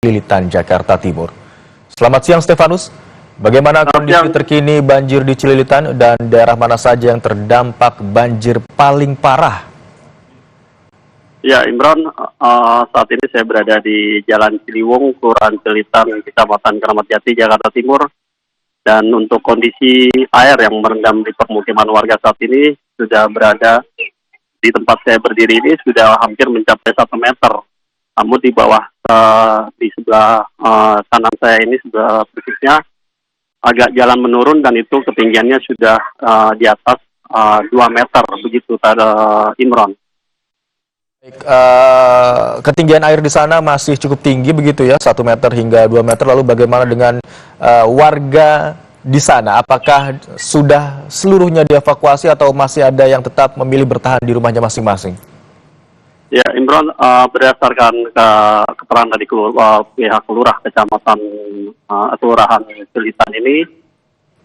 Cililitan, Jakarta Timur. Selamat siang Stefanus, bagaimana kondisi terkini banjir di Cililitan dan daerah mana saja yang terdampak banjir paling parah? Ya Imron, saat ini saya berada di Jalan Ciliwung, Kelurahan Cililitan, Kecamatan Keramat Jati, Jakarta Timur. Dan untuk kondisi air yang merendam di permukiman warga saat ini sudah berada di tempat saya berdiri ini sudah hampir mencapai 1 meter. Namun di bawah di sebelah kanan saya ini sebelah persisnya agak jalan menurun dan itu ketinggiannya sudah di atas 2 meter begitu Imron. Ketinggian air di sana masih cukup tinggi begitu ya, 1 meter hingga 2 meter. Lalu bagaimana dengan warga di sana? Apakah sudah seluruhnya dievakuasi atau masih ada yang tetap memilih bertahan di rumahnya masing-masing? Ya Imron, berdasarkan keterangan dari pihak lurah kecamatan Kelurahan Cililitan ini,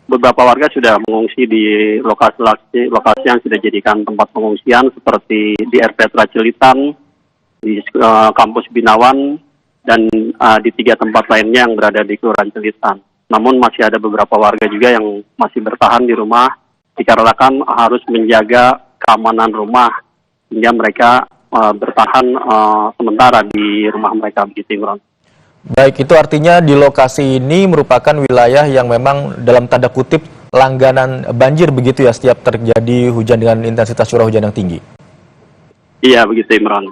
beberapa warga sudah mengungsi di lokasi yang sudah dijadikan tempat pengungsian seperti di RPTRA Cililitan, di kampus Binawan, dan di 3 tempat lainnya yang berada di Kelurahan Cililitan. Namun masih ada beberapa warga juga yang masih bertahan di rumah dikarenakan harus menjaga keamanan rumah hingga mereka bertahan sementara di rumah mereka begitu, Imran. Baik, itu artinya di lokasi ini merupakan wilayah yang memang dalam tanda kutip langganan banjir begitu ya, setiap terjadi hujan dengan intensitas curah hujan yang tinggi. Iya, begitu Imran.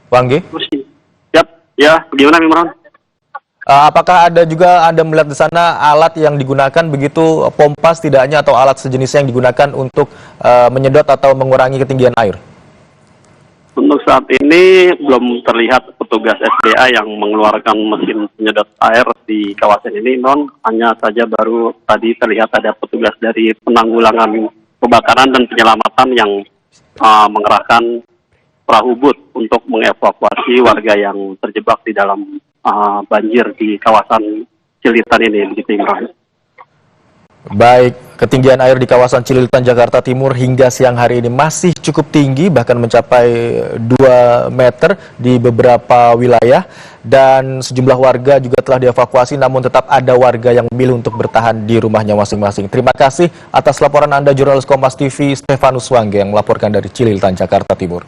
Wangge? Siap, ya, bagaimana Imran? Apakah ada juga Anda melihat di sana alat yang digunakan begitu, pompa setidaknya atau alat sejenisnya yang digunakan untuk menyedot atau mengurangi ketinggian air? Untuk saat ini belum terlihat petugas SDA yang mengeluarkan mesin penyedot air di kawasan ini, hanya saja baru tadi terlihat ada petugas dari penanggulangan kebakaran dan penyelamatan yang mengerahkan perahu boot untuk mengevakuasi warga yang terjebak di dalam banjir di kawasan Cililitan ini, begitu Imran. Baik, ketinggian air di kawasan Cililitan, Jakarta Timur hingga siang hari ini masih cukup tinggi, bahkan mencapai 2 meter di beberapa wilayah. Dan sejumlah warga juga telah dievakuasi, namun tetap ada warga yang memilih untuk bertahan di rumahnya masing-masing. Terima kasih atas laporan Anda, jurnalis Kompas TV Stefanus Wangge yang melaporkan dari Cililitan, Jakarta Timur.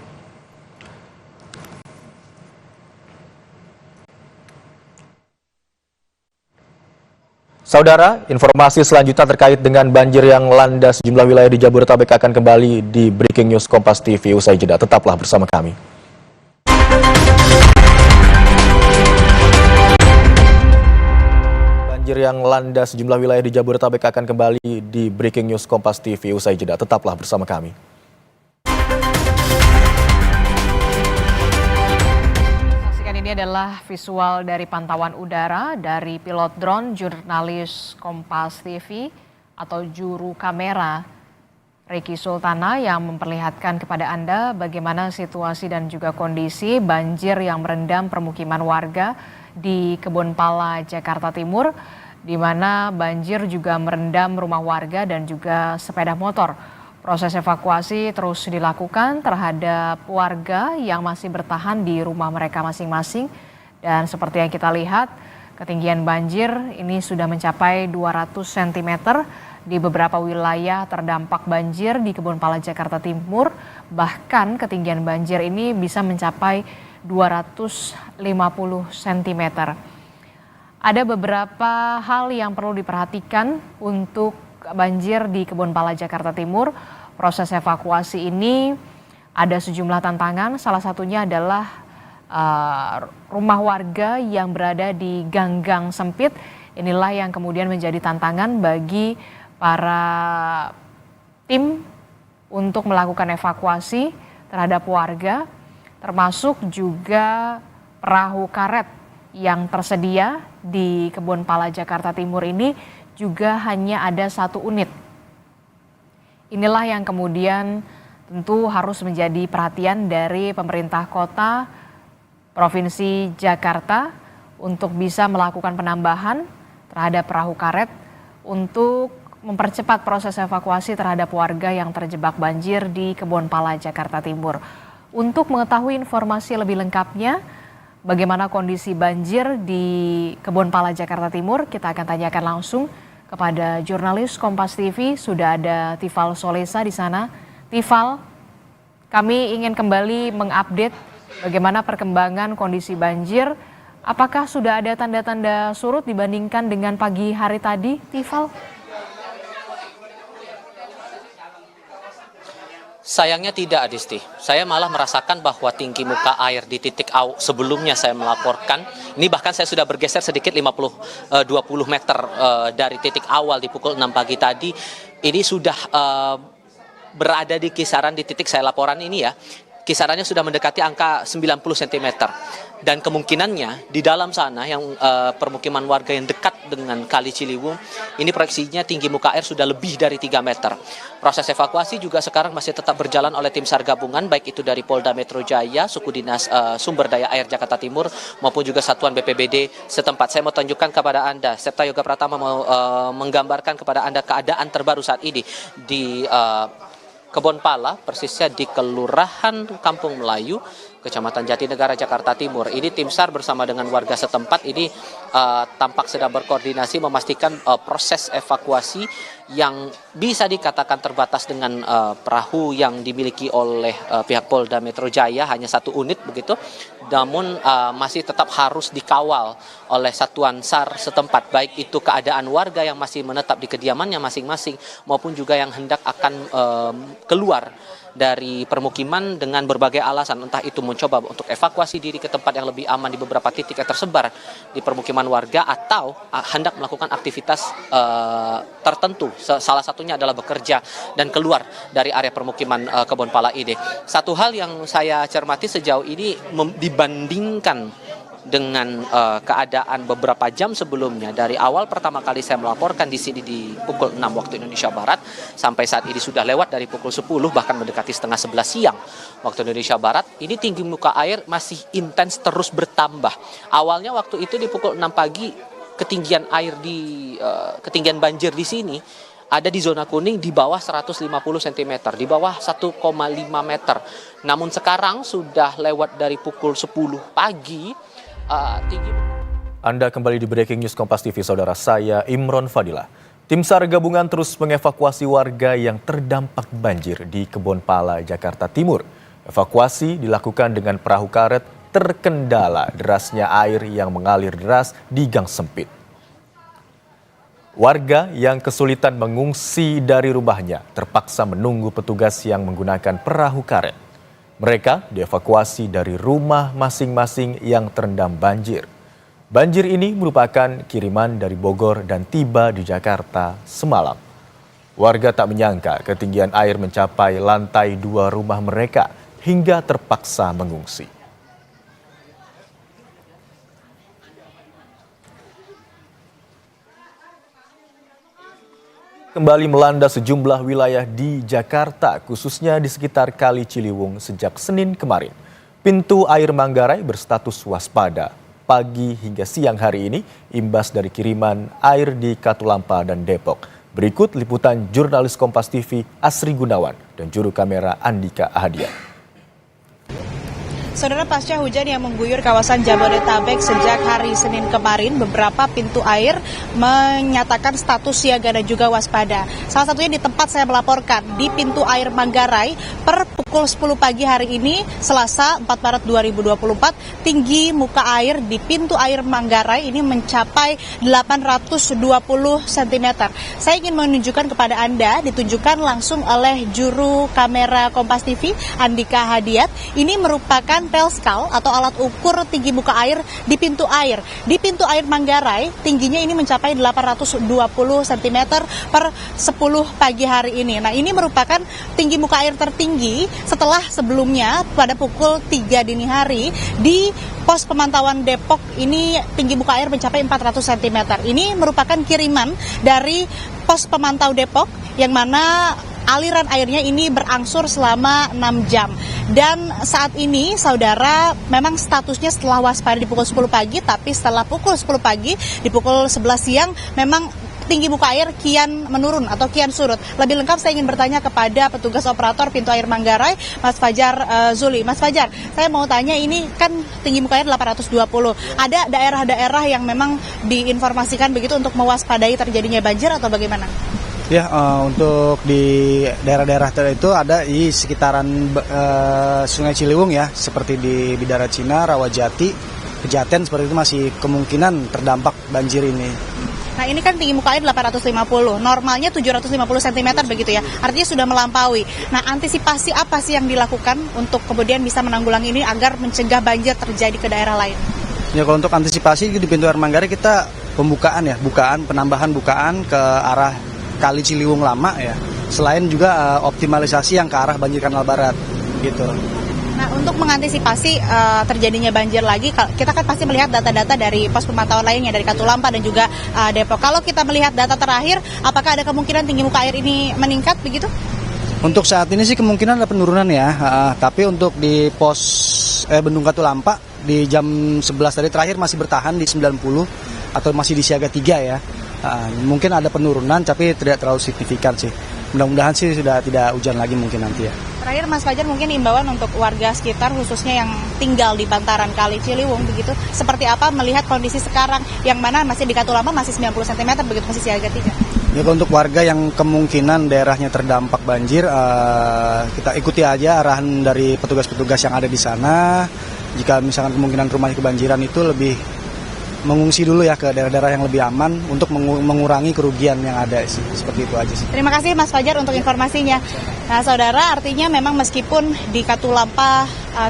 Saudara, informasi selanjutnya terkait dengan banjir yang melanda sejumlah wilayah di Jabodetabek akan kembali di Breaking News Kompas TV usai jeda. Tetaplah bersama kami. Banjir yang melanda sejumlah wilayah di Jabodetabek akan kembali di Breaking News Kompas TV usai jeda. Tetaplah bersama kami. Ini adalah visual dari pantauan udara dari pilot drone jurnalis Kompas TV atau juru kamera Ricky Sultana yang memperlihatkan kepada Anda bagaimana situasi dan juga kondisi banjir yang merendam permukiman warga di Kebonpala, Jakarta Timur, di mana banjir juga merendam rumah warga dan juga sepeda motor. Proses evakuasi terus dilakukan terhadap warga yang masih bertahan di rumah mereka masing-masing. Dan seperti yang kita lihat, ketinggian banjir ini sudah mencapai 200 cm di beberapa wilayah terdampak banjir di Kebonpala, Jakarta Timur. Bahkan ketinggian banjir ini bisa mencapai 250 cm. Ada beberapa hal yang perlu diperhatikan untuk banjir di Kebonpala, Jakarta Timur. Proses evakuasi ini ada sejumlah tantangan, salah satunya adalah rumah warga yang berada di gang-gang sempit. Inilah yang kemudian menjadi tantangan bagi para tim untuk melakukan evakuasi terhadap warga, termasuk juga perahu karet yang tersedia di Kebonpala, Jakarta Timur ini juga hanya ada 1 unit. Inilah yang kemudian tentu harus menjadi perhatian dari pemerintah kota Provinsi Jakarta untuk bisa melakukan penambahan terhadap perahu karet untuk mempercepat proses evakuasi terhadap warga yang terjebak banjir di Kebonpala, Jakarta Timur. Untuk mengetahui informasi lebih lengkapnya, bagaimana kondisi banjir di Kebonpala, Jakarta Timur, kita akan tanyakan langsung kepada jurnalis Kompas TV. Sudah ada Tifal Solesa di sana. Tifal, kami ingin kembali mengupdate bagaimana perkembangan kondisi banjir. Apakah sudah ada tanda-tanda surut dibandingkan dengan pagi hari tadi, Tifal? Sayangnya tidak, Adisti. Saya malah merasakan bahwa tinggi muka air di titik sebelumnya saya melaporkan, ini bahkan saya sudah bergeser sedikit 20 meter dari titik awal di pukul 6 pagi tadi, ini sudah berada di kisaran di titik saya laporan ini ya, kisarannya sudah mendekati angka 90 cm. Dan kemungkinannya di dalam sana yang permukiman warga yang dekat dengan Kali Ciliwung, ini proyeksinya tinggi muka air sudah lebih dari 3 meter. Proses evakuasi juga sekarang masih tetap berjalan oleh tim SAR gabungan, baik itu dari Polda Metro Jaya, Suku Dinas Sumber Daya Air Jakarta Timur, maupun juga Satuan BPBD setempat. Saya mau tunjukkan kepada Anda, Septa Yoga Pratama mau menggambarkan kepada Anda keadaan terbaru saat ini di Kebonpala, persisnya di Kelurahan Kampung Melayu, Kecamatan Jatinegara, Jakarta Timur. Ini tim SAR bersama dengan warga setempat ini tampak sedang berkoordinasi memastikan proses evakuasi yang bisa dikatakan terbatas dengan perahu yang dimiliki oleh pihak Polda Metro Jaya, hanya 1 unit begitu. Namun masih tetap harus dikawal oleh satuan SAR setempat, baik itu keadaan warga yang masih menetap di kediamannya masing-masing maupun juga yang hendak akan keluar dari permukiman dengan berbagai alasan, entah itu mencoba untuk evakuasi diri ke tempat yang lebih aman di beberapa titik yang tersebar di permukiman warga, atau hendak melakukan aktivitas tertentu. Salah satunya adalah bekerja dan keluar dari area permukiman Kebonpala ini. Satu hal yang saya cermati sejauh ini dibandingkan dengan keadaan beberapa jam sebelumnya, dari awal pertama kali saya melaporkan di sini di pukul 6 waktu Indonesia Barat, sampai saat ini sudah lewat dari pukul 10, bahkan mendekati setengah 11 siang waktu Indonesia Barat, ini tinggi muka air masih intens terus bertambah. Awalnya waktu itu di pukul 6 pagi, ketinggian air ketinggian banjir di sini ada di zona kuning di bawah 150 cm, di bawah 1,5 meter. Namun sekarang sudah lewat dari pukul 10 pagi, Anda kembali di Breaking News Kompas TV, saudara. Saya Imron Fadilah. Tim SAR gabungan terus mengevakuasi warga yang terdampak banjir di Kebonpala, Jakarta Timur. Evakuasi dilakukan dengan perahu karet terkendala derasnya air yang mengalir deras di gang sempit. Warga yang kesulitan mengungsi dari rumahnya terpaksa menunggu petugas yang menggunakan perahu karet. Mereka dievakuasi dari rumah masing-masing yang terendam banjir. Banjir ini merupakan kiriman dari Bogor dan tiba di Jakarta semalam. Warga tak menyangka ketinggian air mencapai lantai 2 rumah mereka hingga terpaksa mengungsi. Kembali melanda sejumlah wilayah di Jakarta, khususnya di sekitar Kali Ciliwung sejak Senin kemarin. Pintu air Manggarai berstatus waspada. Pagi hingga siang hari ini, imbas dari kiriman air di Katulampa dan Depok. Berikut liputan jurnalis Kompas TV Asri Gunawan dan juru kamera Andika Ahadian. Saudara, pasca hujan yang mengguyur kawasan Jabodetabek sejak hari Senin kemarin, beberapa pintu air menyatakan status siaga dan juga waspada. Salah satunya di tempat saya melaporkan, di pintu air Manggarai, per pukul 10 pagi hari ini, Selasa 4 Maret 2024, tinggi muka air di pintu air Manggarai ini mencapai 820 cm. Saya ingin menunjukkan kepada Anda, ditunjukkan langsung oleh juru kamera Kompas TV, Andika Ahadiat. Ini merupakan pelskal atau alat ukur tinggi muka air di pintu air. Di pintu air Manggarai, tingginya ini mencapai 820 cm per 10 pagi hari ini. Nah, ini merupakan tinggi muka air tertinggi setelah sebelumnya pada pukul 3 dini hari di pos pemantauan Depok ini tinggi muka air mencapai 400 cm. Ini merupakan kiriman dari pos pemantau Depok yang mana aliran airnya ini berangsur selama 6 jam. Dan saat ini, saudara, memang statusnya setelah waspada di pukul 10 pagi, tapi setelah pukul 10 pagi, di pukul 11 siang, memang tinggi muka air kian menurun atau kian surut. Lebih lengkap saya ingin bertanya kepada petugas operator pintu air Manggarai, Mas Fajar Zuli. Mas Fajar, saya mau tanya, ini kan tinggi muka air 820. Ada daerah-daerah yang memang diinformasikan begitu untuk mewaspadai terjadinya banjir atau bagaimana? Ya, untuk di daerah-daerah itu ada di sekitaran Sungai Ciliwung ya, seperti di Bidara Cina, Rawajati, Pejaten, seperti itu masih kemungkinan terdampak banjir ini. Nah, ini kan tinggi muka air 850, normalnya 750 cm begitu ya, artinya sudah melampaui. Nah, antisipasi apa sih yang dilakukan untuk kemudian bisa menanggulangi ini agar mencegah banjir terjadi ke daerah lain? Ya, kalau untuk antisipasi di pintu air Manggarai kita penambahan bukaan ke arah Kali Ciliwung Lama ya. Selain juga optimalisasi yang ke arah banjir Kanal Barat gitu. Nah, untuk mengantisipasi terjadinya banjir lagi, kita kan pasti melihat data-data dari pos pemantauan lainnya dari Katulampa dan juga Depok. Kalau kita melihat data terakhir, apakah ada kemungkinan tinggi muka air ini meningkat begitu? Untuk saat ini sih kemungkinan ada penurunan ya. Tapi untuk di pos Bendung Katulampa di jam 11 tadi terakhir masih bertahan di 90 atau masih di siaga 3 ya. Mungkin ada penurunan tapi tidak terlalu signifikan sih. Mudah-mudahan sih sudah tidak hujan lagi mungkin nanti ya. Terakhir Mas Fajar, mungkin imbauan untuk warga sekitar khususnya yang tinggal di bantaran Kali Ciliwung begitu, seperti apa melihat kondisi sekarang yang mana masih di Katulampa masih 90 cm begitu, masih siaga 3. Ya, untuk warga yang kemungkinan daerahnya terdampak banjir, kita ikuti aja arahan dari petugas-petugas yang ada di sana. Jika misalkan kemungkinan rumahnya kebanjiran itu lebih mengungsi dulu ya ke daerah-daerah yang lebih aman untuk mengurangi kerugian yang ada sih. Seperti itu aja sih. Terima kasih Mas Fajar untuk informasinya. Nah, saudara, artinya memang meskipun di Katulampa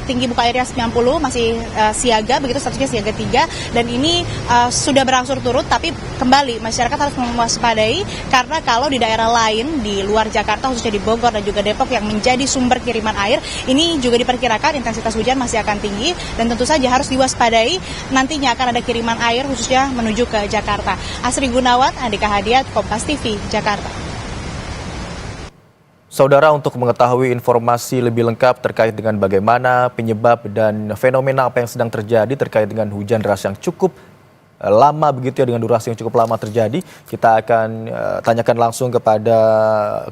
tinggi muka airnya 90 masih siaga begitu, statusnya siaga 3, dan ini sudah berangsur turut, tapi kembali masyarakat harus mewaspadai karena kalau di daerah lain di luar Jakarta khususnya di Bogor dan juga Depok yang menjadi sumber kiriman air, ini juga diperkirakan intensitas hujan masih akan tinggi dan tentu saja harus diwaspadai, nantinya akan ada kiriman air khususnya menuju ke Jakarta. Asri Gunawan, Andika Hadiat, Kompas TV, Jakarta. Saudara, untuk mengetahui informasi lebih lengkap terkait dengan bagaimana penyebab dan fenomena apa yang sedang terjadi terkait dengan hujan deras yang cukup lama begitu ya, dengan durasi yang cukup lama terjadi, kita akan tanyakan langsung kepada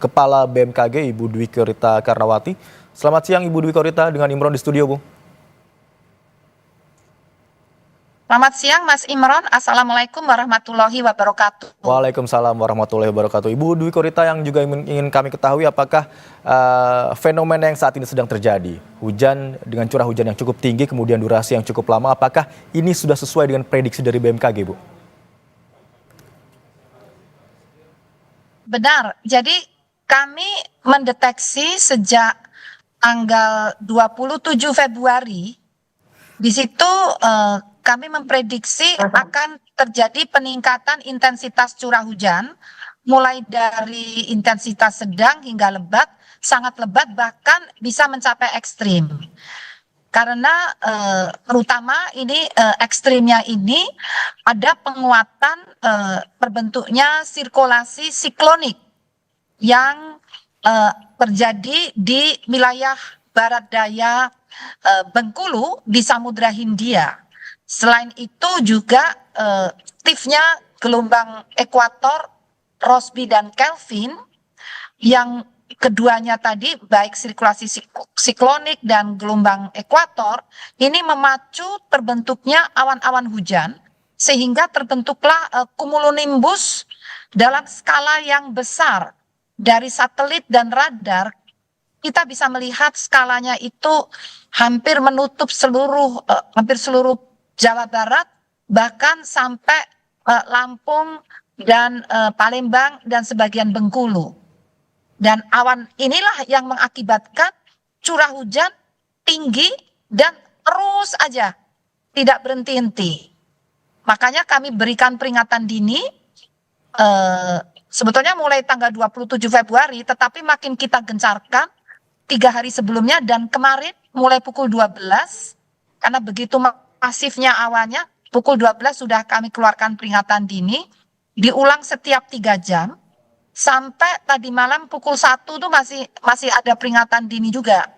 Kepala BMKG Ibu Dwi Korita Karnawati. Selamat siang Ibu Dwi Korita, dengan Imron di studio, Bu. Selamat siang Mas Imron, Assalamualaikum warahmatullahi wabarakatuh. Waalaikumsalam warahmatullahi wabarakatuh. Ibu Dwi Korita, yang juga ingin kami ketahui apakah fenomena yang saat ini sedang terjadi, hujan dengan curah hujan yang cukup tinggi kemudian durasi yang cukup lama, apakah ini sudah sesuai dengan prediksi dari BMKG, Bu? Benar, jadi kami mendeteksi sejak tanggal 27 Februari, di situ kami memprediksi akan terjadi peningkatan intensitas curah hujan, mulai dari intensitas sedang hingga lebat, sangat lebat, bahkan bisa mencapai ekstrim. Karena terutama ini ekstrimnya ini ada penguatan terbentuknya sirkulasi siklonik yang terjadi di wilayah barat daya Bengkulu di Samudra Hindia. Selain itu juga aktifnya gelombang ekuator Rossby dan Kelvin, yang keduanya tadi baik sirkulasi siklonik dan gelombang ekuator ini memacu terbentuknya awan-awan hujan, sehingga terbentuklah cumulonimbus dalam skala yang besar. Dari satelit dan radar kita bisa melihat skalanya itu hampir menutup hampir seluruh Jawa Barat, bahkan sampai Lampung dan Palembang dan sebagian Bengkulu. Dan awan inilah yang mengakibatkan curah hujan tinggi dan terus aja, tidak berhenti-henti. Makanya kami berikan peringatan dini, sebetulnya mulai tanggal 27 Februari, tetapi makin kita gencarkan 3 hari sebelumnya dan kemarin mulai pukul 12, karena begitu masifnya awannya, pukul 12 sudah kami keluarkan peringatan dini, diulang setiap 3 jam, sampai tadi malam pukul 1 tuh masih ada peringatan dini juga.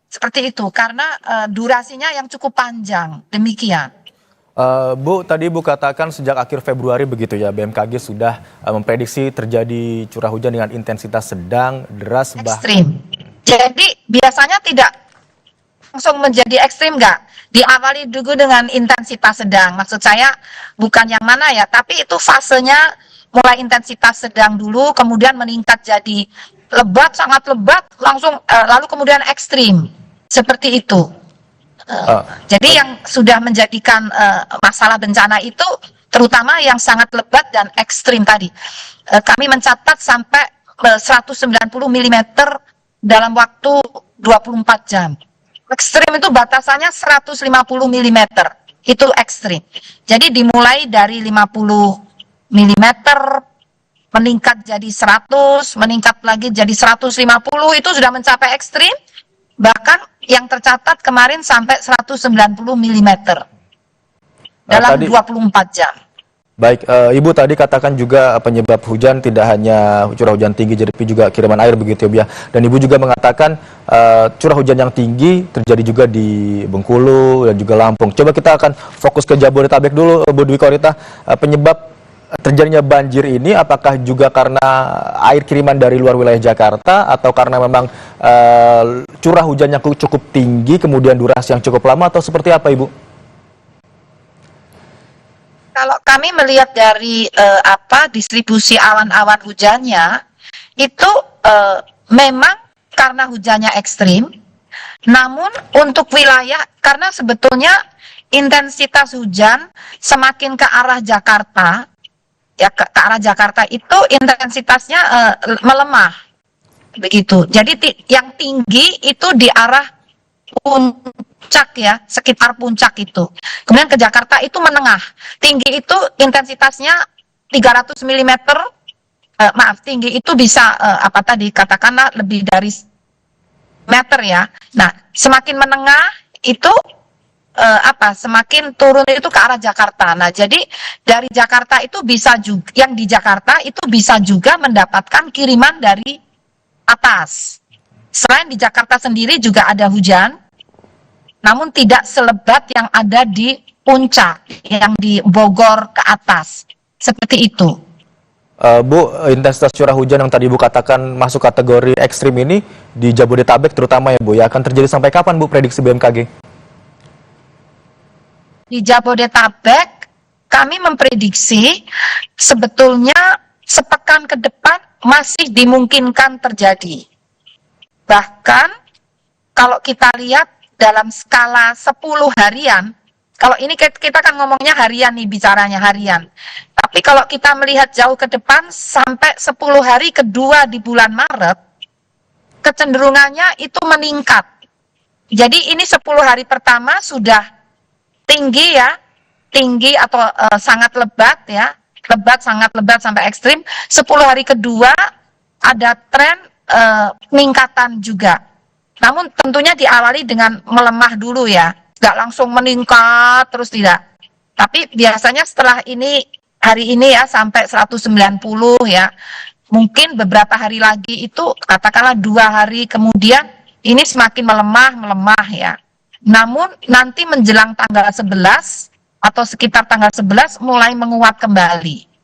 Seperti itu, karena durasinya yang cukup panjang, demikian. Bu, tadi Bu katakan sejak akhir Februari begitu ya, BMKG sudah memprediksi terjadi curah hujan dengan intensitas sedang, deras, Ekstrim. Jadi biasanya tidak langsung menjadi ekstrim nggak? Diawali dulu dengan intensitas sedang. Maksud saya bukan yang mana ya, tapi itu fasenya mulai intensitas sedang dulu, kemudian meningkat jadi lebat, sangat lebat, langsung lalu kemudian ekstrim. Seperti itu. Jadi yang sudah menjadikan masalah bencana itu terutama yang sangat lebat dan ekstrim tadi. Kami mencatat sampai 190 mm dalam waktu 24 jam. Ekstrim itu batasannya 150 mm. Itu ekstrim. Jadi dimulai dari 50 mm meningkat jadi 100, meningkat lagi jadi 150, itu sudah mencapai ekstrim. Bahkan yang tercatat kemarin sampai 190 mm dalam 24 jam. Baik, Ibu tadi katakan juga penyebab hujan tidak hanya curah hujan tinggi, tapi juga kiriman air begitu ya. Dan Ibu juga mengatakan curah hujan yang tinggi terjadi juga di Bengkulu dan juga Lampung. Coba kita akan fokus ke Jabodetabek dulu, Bu Dwi Korita. Penyebab terjadinya banjir ini apakah juga karena air kiriman dari luar wilayah Jakarta atau karena memang curah hujan yang cukup tinggi kemudian durasi yang cukup lama atau seperti apa, Ibu? Kalau kami melihat dari distribusi awan-awan hujannya itu memang karena hujannya ekstrim, namun untuk wilayah karena sebetulnya intensitas hujan semakin ke arah Jakarta ya ke arah Jakarta itu intensitasnya melemah begitu. Jadi yang tinggi itu di arah puncak ya, sekitar puncak itu. Kemudian ke Jakarta itu menengah. Tinggi itu intensitasnya 300 mm. Tinggi itu bisa katakanlah lebih dari meter ya. Nah, semakin menengah itu semakin turun itu ke arah Jakarta. Nah, jadi dari Jakarta itu bisa juga, yang di Jakarta itu bisa juga mendapatkan kiriman dari atas. Selain di Jakarta sendiri juga ada hujan, namun tidak selebat yang ada di puncak, yang di Bogor ke atas. Seperti itu. Bu, intensitas curah hujan yang tadi Bu katakan masuk kategori ekstrim ini di Jabodetabek terutama ya Bu, ya akan terjadi sampai kapan Bu prediksi BMKG? Di Jabodetabek, kami memprediksi sebetulnya sepekan ke depan masih dimungkinkan terjadi. Bahkan kalau kita lihat dalam skala 10 harian, kalau ini kita kan ngomongnya harian nih, bicaranya harian. Tapi kalau kita melihat jauh ke depan sampai 10 hari kedua di bulan Maret, kecenderungannya itu meningkat. Jadi ini 10 hari pertama sudah tinggi ya, tinggi atau sangat lebat ya, sangat lebat sampai ekstrim. 10 hari kedua ada tren peningkatan juga. Namun tentunya diawali dengan melemah dulu ya, nggak langsung meningkat terus tidak. Tapi biasanya setelah ini, hari ini ya sampai 190 ya, mungkin beberapa hari lagi itu katakanlah 2 hari kemudian ini semakin melemah ya. Namun nanti menjelang tanggal 11 atau sekitar tanggal 11 mulai menguat kembali.